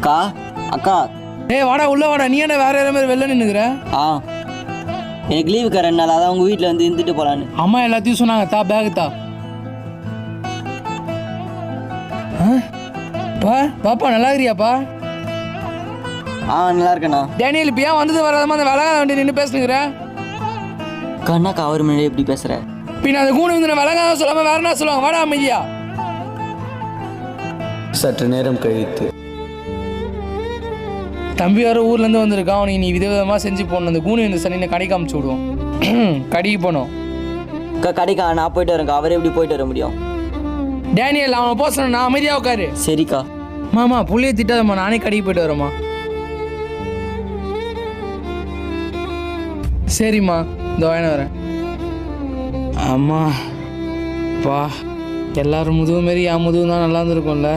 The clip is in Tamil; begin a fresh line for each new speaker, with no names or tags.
அக்கா அக்கா.
ஏய் வாடா உள்ள வாடா. நீ என்ன வேற யாரோ மாதிரி வெளில நின்னுக்குற?
ஆ எனக்கு லீவுக்கு 2 நாள், அதான் உங்கள் வீட்டில் வந்து இருந்துட்டு போகலான்னு.
அம்மா எல்லாத்தையும் சொன்னாங்க. தா பேகு தா. பா பாப்பா நல்லா இருக்கிறியாப்பா?
நல்லா இருக்கேண்ணா.
டேனியல் இப்போ ஏன் வந்தது வராதமா அந்த விலகாத வண்டி நின்று பேசுனுங்கிற?
கண்ணாக்கா அவர் முன்னாடி எப்படி பேசுகிறேன்?
பின்ன அந்த கூணு வந்து விலகாத சொல்லாமல் வேற என்ன சொல்லுவாங்க? வாடா அமைதியா.
சற்று நேரம் கழித்து
தம்பி வேறு ஊர்லேருந்து வந்திருக்கான். அவனுக்கு நீ விதவிதமாக செஞ்சு போடணும். அந்த கூணு இந்த சனி கடைக்கு அமுச்சு விடுவோம். கடைக்கு போனோம்.
அக்கா கடைக்கா நான் போயிட்டு வரேன்க்கா. அவர் எப்படி போயிட்டு வர முடியும்?
டேனியல் அவனை போக சொன்ன, நான் அமைதியாக உட்காரு.
சரிக்கா.
மாமா புள்ளைய திட்டாதம்மா, நானே கடைக்கு போயிட்டு வரேம்மா. சரிம்மா இந்த வாங்கின வரேன். அம்மா பா எல்லாரும் முதுகு மாரி என் முதுகு தான் நல்லா இருந்திருக்கும்ல.